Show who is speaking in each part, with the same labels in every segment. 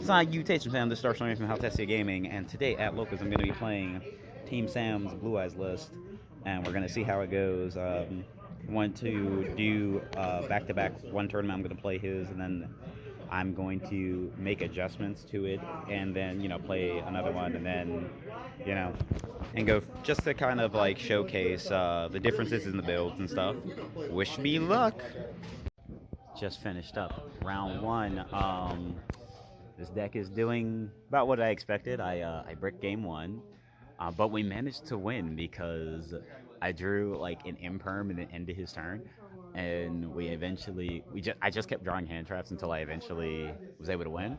Speaker 1: Salutations, fam. This is Arim from Haltessiagaming, and today at Locals I'm going to be playing Team Sam's Blue Eyes list, and we're going to see how it goes. Want to do back-to-back one tournament. I'm going to play his, and then I'm going to make adjustments to it, and then play another one, and then and go just to kind of like showcase the differences in the builds and stuff. Wish me luck. Just finished up round one. This deck is doing about what I expected. I bricked game one, but we managed to win because I drew like an imperm and the end of his turn, and I just kept drawing hand traps until I eventually was able to win.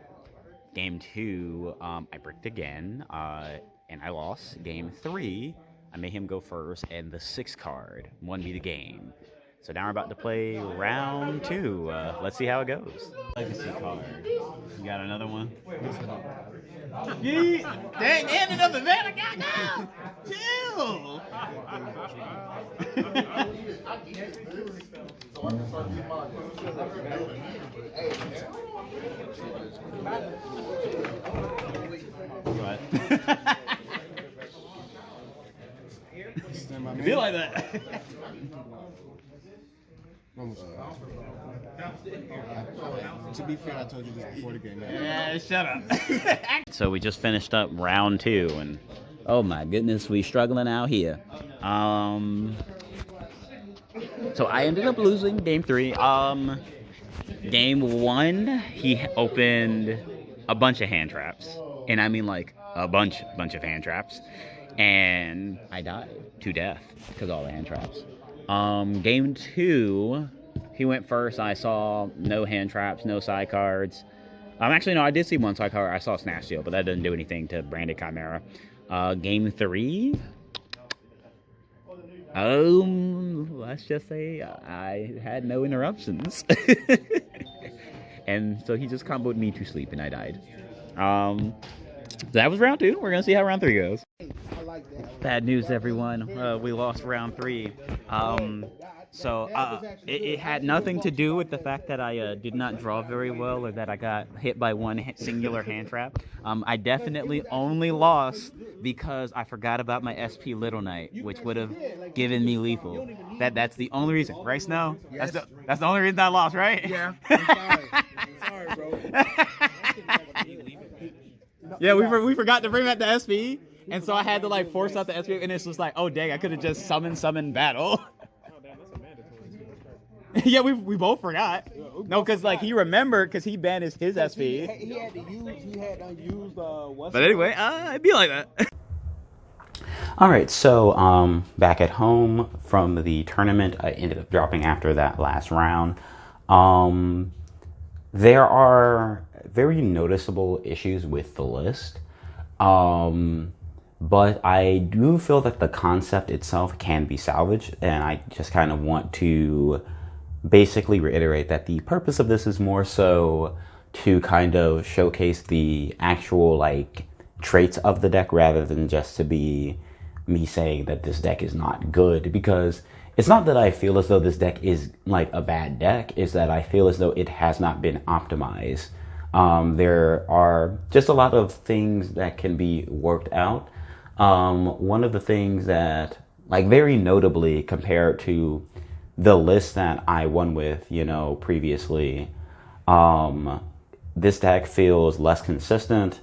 Speaker 1: Game two, I bricked again, and I lost. Game three, I made him go first, and the 6th card won me the game. So now we're about to play round two. Let's see how it goes. Legacy card. You got another one? Dang, and another man. Goddamn! Chill! What? I feel like that.
Speaker 2: To be fair, I told you this before the game.
Speaker 1: Yeah, shut up. So we just finished up round two, and oh my goodness, we struggling out here. So I ended up losing game three. Game one, he opened a bunch of hand traps, and I mean like a bunch of hand traps, and I died to death because of all the hand traps. Game two, he went first. I saw no hand traps, no side cards. Actually, no, I did see one side card. I saw Snatch Steal, but that doesn't do anything to Branded Chimera. Game three, let's just say I had no interruptions. And so he just comboed me to sleep, and I died. That was round two. We're going to see how round three goes. Bad news, everyone. We lost round three. It had nothing to do with the fact that I did not draw very well or that I got hit by one singular hand trap. I definitely only lost because I forgot about my SP Little Knight, which would have given me lethal. That's the only reason, right, Snow? Yes. That's the only reason I lost, right?
Speaker 2: Yeah. I'm sorry, bro.
Speaker 1: Yeah, we forgot to bring back the SP. And so I had to like force out the SP, and it's just like, oh dang, I could have just summoned battle. Yeah, we both forgot. No, because like he remembered because he banned his SP.
Speaker 2: He had unused what's.
Speaker 1: But anyway, it'd be like that. All right, so back at home from the tournament, I ended up dropping after that last round. There are very noticeable issues with the list. But I do feel that the concept itself can be salvaged, and I just kind of want to basically reiterate that the purpose of this is more so to kind of showcase the actual like traits of the deck rather than just to be me saying that this deck is not good, because it's not that I feel as though this deck is like a bad deck, it's that I feel as though it has not been optimized. There are just a lot of things that can be worked out. One of the things that, like, very notably compared to the list that I won with, previously, this deck feels less consistent,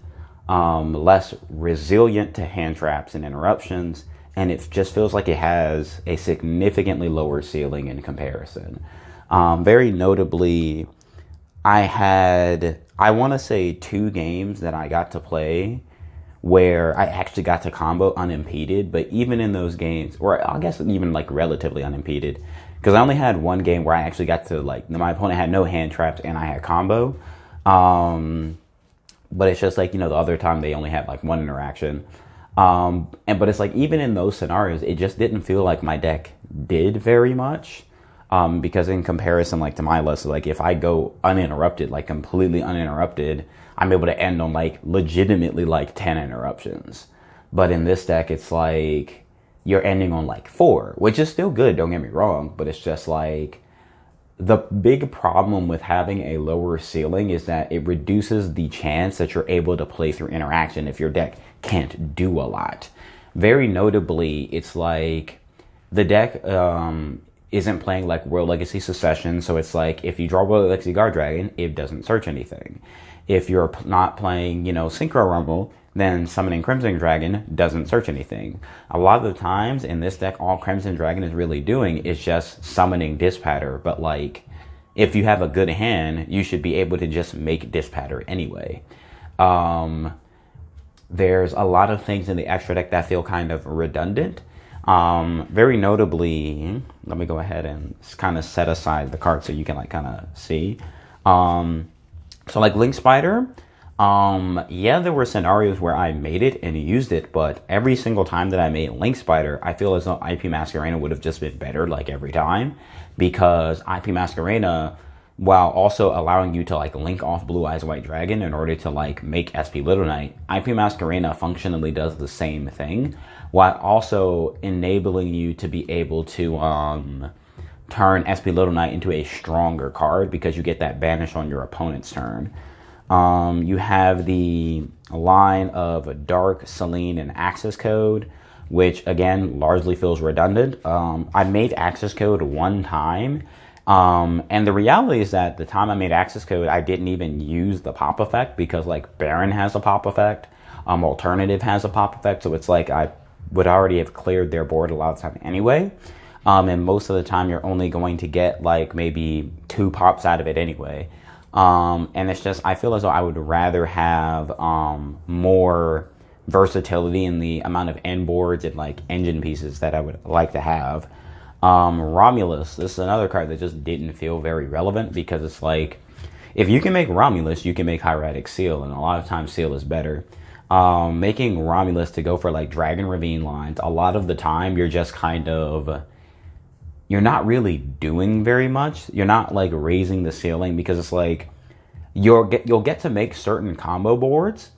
Speaker 1: less resilient to hand traps and interruptions, and it just feels like it has a significantly lower ceiling in comparison. Very notably, I want to say 2 games that I got to play where I actually got to combo unimpeded, but even in those games, or I guess even like relatively unimpeded, because I only had 1 game where I actually got to like, my opponent had no hand traps and I had combo, but it's just like, the other time they only had like 1 interaction, but it's like, even in those scenarios, it just didn't feel like my deck did very much, because in comparison, like to my list, like if I go uninterrupted, like completely uninterrupted, I'm able to end on like legitimately like 10 interruptions. But in this deck, it's like you're ending on like 4, which is still good, don't get me wrong, but it's just like
Speaker 3: the big problem with having a lower ceiling is that it reduces the chance that you're able to play through interaction if your deck can't do a lot. Very notably, it's like the deck isn't playing like World Legacy Succession, so it's like if you draw World Legacy Guard Dragon, it doesn't search anything. If you're not playing, Synchro Rumble, then summoning Crimson Dragon doesn't search anything. A lot of the times in this deck, all Crimson Dragon is really doing is just summoning Dispatter, but like, if you have a good hand, you should be able to just make Dispatter anyway. There's a lot of things in the extra deck that feel kind of redundant. Very notably, let me go ahead and kind of set aside the card so you can like kind of see. So like Link Spider, yeah, there were scenarios where I made it and used it, but every single time that I made Link Spider, I feel as though IP Masquerena would have just been better like every time, because IP Masquerena, while also allowing you to like link off Blue Eyes White Dragon in order to like make SP Little Knight, IP Masquerena functionally does the same thing, while also enabling you to be able to turn SP Little Knight into a stronger card because you get that banish on your opponent's turn. You have the line of Dark, Selene, and Access Code, which again largely feels redundant. I made Access Code one time, and the reality is that the time I made Access Code, I didn't even use the pop effect because like Baron has a pop effect, Alternative has a pop effect, so it's like I would already have cleared their board a lot of time anyway. And most of the time you're only going to get like maybe 2 pops out of it anyway. And it's just, I feel as though I would rather have more versatility in the amount of end boards and like engine pieces that I would like to have. Romulus, this is another card that just didn't feel very relevant because it's like, if you can make Romulus, you can make Hieratic Seal, and a lot of times Seal is better. Making Romulus to go for like Dragon Ravine lines, a lot of the time you're just kind of, you're not really doing very much. You're not like raising the ceiling because it's like you'll get to make certain combo boards,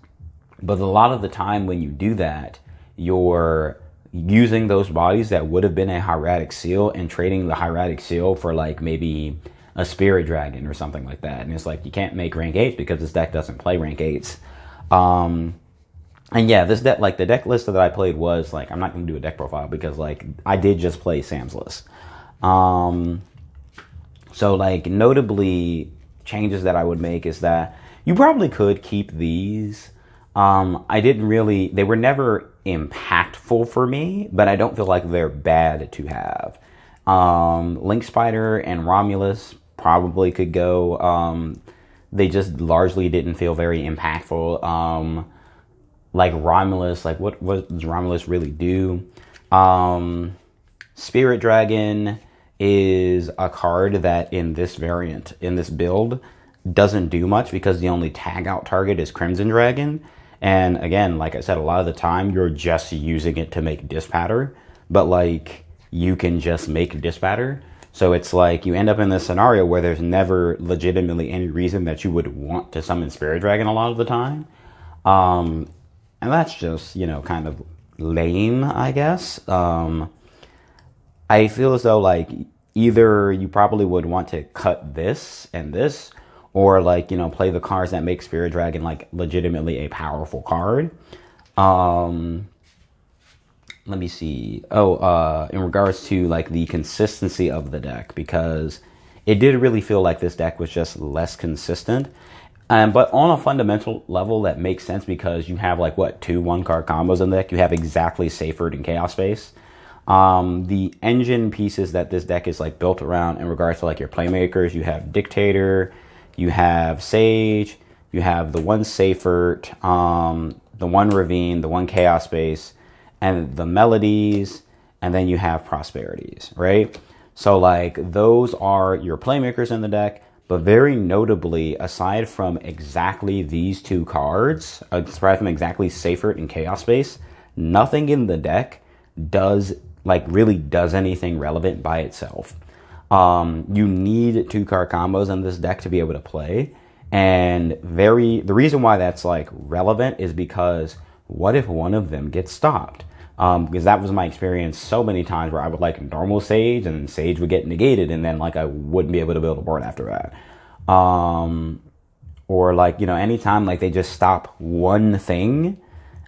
Speaker 3: but a lot of the time when you do that, you're using those bodies that would have been a Hieratic Seal and trading the Hieratic Seal for like maybe a Spirit Dragon or something like that. And it's like you can't make rank 8s because this deck doesn't play rank 8s. And yeah, this deck, like the deck list that I played was like, I'm not going to do a deck profile because like I did just play Sam's list. So like notably changes that I would make is that you probably could keep these. They were never impactful for me, but I don't feel like they're bad to have. Link Spider and Romulus probably could go. They just largely didn't feel very impactful. Like Romulus, like what does Romulus really do? Spirit Dragon is a card that in this variant, in this build, doesn't do much because the only tag out target is Crimson Dragon. And again, like I said, a lot of the time you're just using it to make Dispatter, but like you can just make Dispatter. So it's like you end up in this scenario where there's never legitimately any reason that you would want to summon Spirit Dragon a lot of the time. And that's just, kind of lame, I guess. I feel as though like either you probably would want to cut this and this, or like, play the cards that make Spirit Dragon like legitimately a powerful card. Let me see. In regards to like the consistency of the deck, because it did really feel like this deck was just less consistent. But on a fundamental level, that makes sense because you have like 2 1-card combos in the deck. You have exactly Seyfert and Chaos Space. The engine pieces that this deck is like built around in regards to like your playmakers, you have Dictator, you have Sage, you have the 1 Seyfert, the 1 Ravine, the 1 Chaos Space, and the Melodies, and then you have Prosperities, right? So like those are your playmakers in the deck. But very notably, aside from exactly these 2 cards, aside from exactly Seyfert and Chaos Space, nothing in the deck really does anything relevant by itself. You need 2-card combos in this deck to be able to play. And the reason why that's like relevant is because what if one of them gets stopped? Because that was my experience so many times where I would like normal Sage and then Sage would get negated and then like I wouldn't be able to build a board after that. Or like, you know, anytime like they just stop one thing,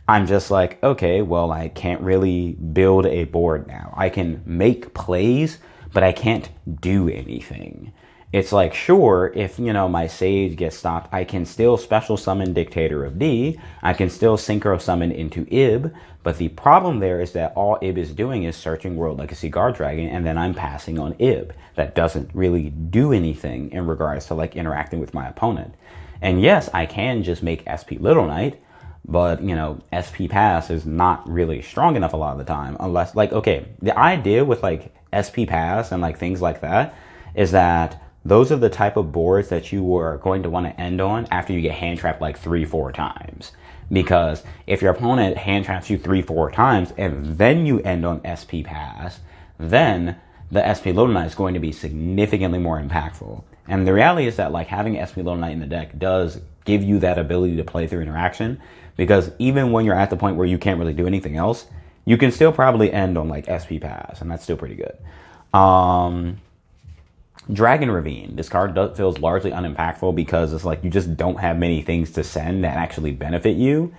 Speaker 3: I'm just like, okay, well, I can't really build a board now. I can make plays, but I can't do anything. It's like, sure, if, you know, my Sage gets stopped, I can still special summon Dictator of D. I can still synchro summon into Ib. But the problem there is that all Ib is doing is searching World Legacy Guard Dragon, and then I'm passing on Ib. That doesn't really do anything in regards to like interacting with my opponent. And yes, I can just make SP Little Knight, but, you know, SP Pass is not really strong enough a lot of the time. Unless, like, okay, the idea with like SP Pass and like things like that is that those are the type of boards that you are going to want to end on after you get hand trapped like 3-4 times. Because if your opponent hand traps you 3-4 times and then you end on SP Pass, then the SP Little Knight is going to be significantly more impactful. And the reality is that like having SP Little Knight in the deck does give you that ability to play through interaction. Because even when you're at the point where you can't really do anything else, you can still probably end on like SP Pass, and that's still pretty good. Dragon Ravine. This card feels largely unimpactful because it's like you just don't have many things to send that actually benefit you.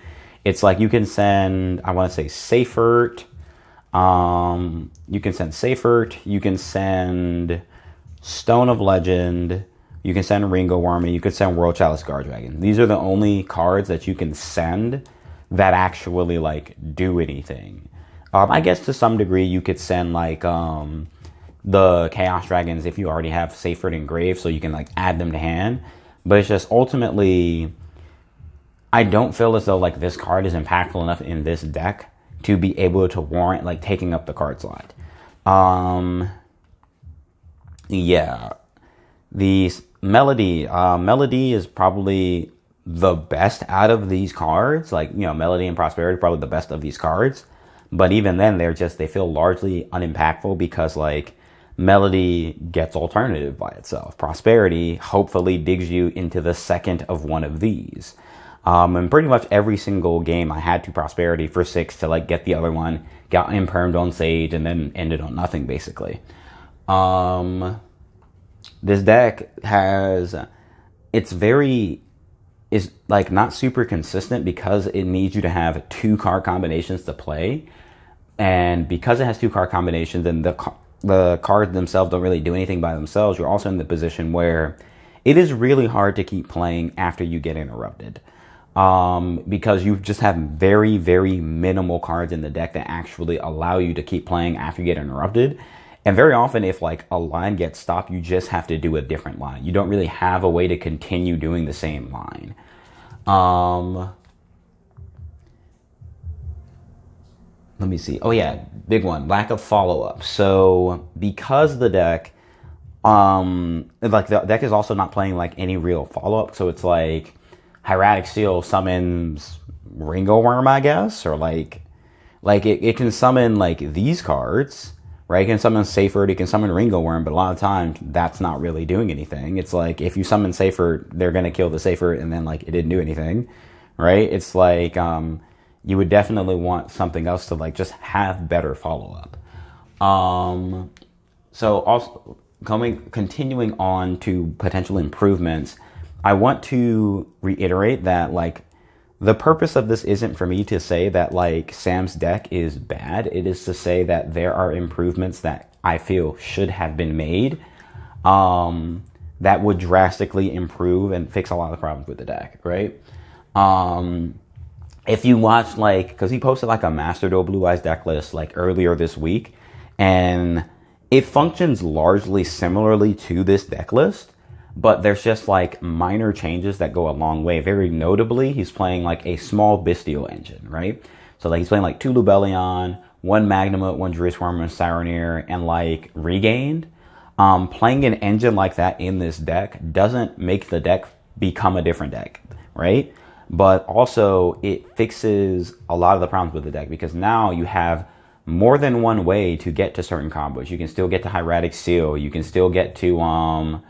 Speaker 3: It's like you can send, I want to say Seifert. You can send Seifert. You can send Stone of Legend. You can send Ringo Worm, and you can send World Chalice Guard Dragon. These are the only cards that you can send that actually like do anything. I guess to some degree you could send like the Chaos Dragons if you already have Seifert engraved, so you can like add them to hand. But it's just ultimately, I don't feel as though like this card is impactful enough in this deck to be able to warrant like taking up the card slot. Yeah, the Melody is probably the best out of these cards. Like, you know, Melody and Prosperity are probably the best of these cards. But even then, they feel largely unimpactful because like Melody gets alternative by itself. Prosperity hopefully digs you into the second of one of these. And pretty much every single game I had to Prosperity for 6 to like get the other one, got impermed on Sage, and then ended on nothing basically. This deck is like not super consistent because it needs you to have 2 card combinations to play. And because it has 2 card combinations and the cards themselves don't really do anything by themselves, you're also in the position where it is really hard to keep playing after you get interrupted. Because you just have very, very minimal cards in the deck that actually allow you to keep playing after you get interrupted. And very often if like a line gets stopped, you just have to do a different line. You don't really have a way to continue doing the same line. Let me see. Oh yeah, big one. Lack of follow-up. So because the deck, like the deck is also not playing like any real follow-up. So it's like Hieratic Seal summons Ringo Worm, I guess, or like it can summon like these cards, right? It can summon Seifert, it can summon Ringo Worm, but a lot of times that's not really doing anything. It's like if you summon Seifert, they're gonna kill the Seifert, and then like it didn't do anything, right? It's like you would definitely want something else to like just have better follow-up. So also continuing on to potential improvements, I want to reiterate that like the purpose of this isn't for me to say that like Sam's deck is bad. It is to say that there are improvements that I feel should have been made that would drastically improve and fix a lot of the problems with the deck, right? If you watch like, because he posted like a Master Duel Blue Eyes deck list like earlier this week, and it functions largely similarly to this deck list, but there's just like minor changes that go a long way. Very notably, he's playing like a small Bestial engine, right? So like he's playing like 2 Lubellion, 1 Magnamut, 1 Jurisworm, and Sireneer, and like Regained. Playing an engine like that in this deck doesn't make the deck become a different deck, right? But also it fixes a lot of the problems with the deck because now you have more than one way to get to certain combos. You can still get to Hieratic Seal. You can still get to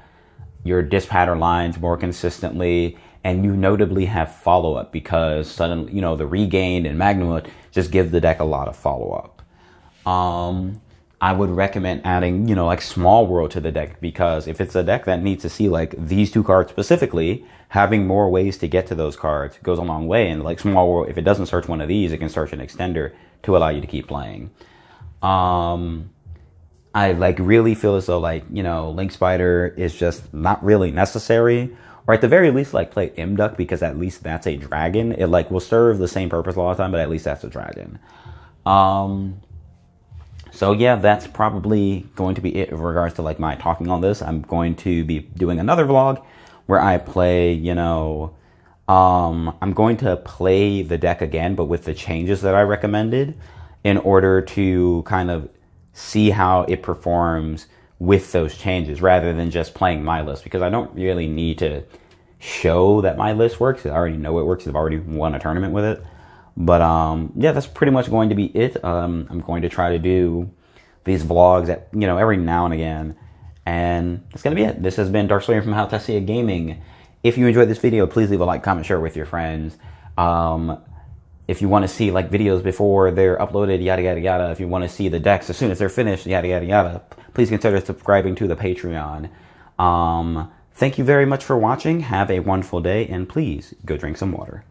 Speaker 3: your Dispatter lines more consistently. and you notably have follow-up because suddenly, the Regained and Magnemite just give the deck a lot of follow-up. I would recommend adding, like Small World to the deck, because if it's a deck that needs to see like these 2 cards specifically, having more ways to get to those cards goes a long way. And like Small World, if it doesn't search one of these, it can search an extender to allow you to keep playing. I like really feel as though like, Link Spider is just not really necessary. Or at the very least, like play Imduck, because at least that's a dragon. It like will serve the same purpose a lot of the time, but at least that's a dragon. So yeah, that's probably going to be it in regards to like my talking on this. I'm going to be doing another vlog where I play, I'm going to play the deck again, but with the changes that I recommended, in order to kind of see how it performs with those changes, rather than just playing my list, because I don't really need to show that my list works. I already know it works. I've already won a tournament with it. But yeah, that's pretty much going to be it. I'm going to try to do these vlogs at, every now and again. And that's going to be it. This has been Darkstallion from Haltessiagaming. If you enjoyed this video, please leave a like, comment, share it with your friends. If you want to see like videos before they're uploaded, yada, yada, yada. If you want to see the decks as soon as they're finished, yada, yada, yada. Please consider subscribing to the Patreon. Thank you very much for watching. Have a wonderful day, and please go drink some water.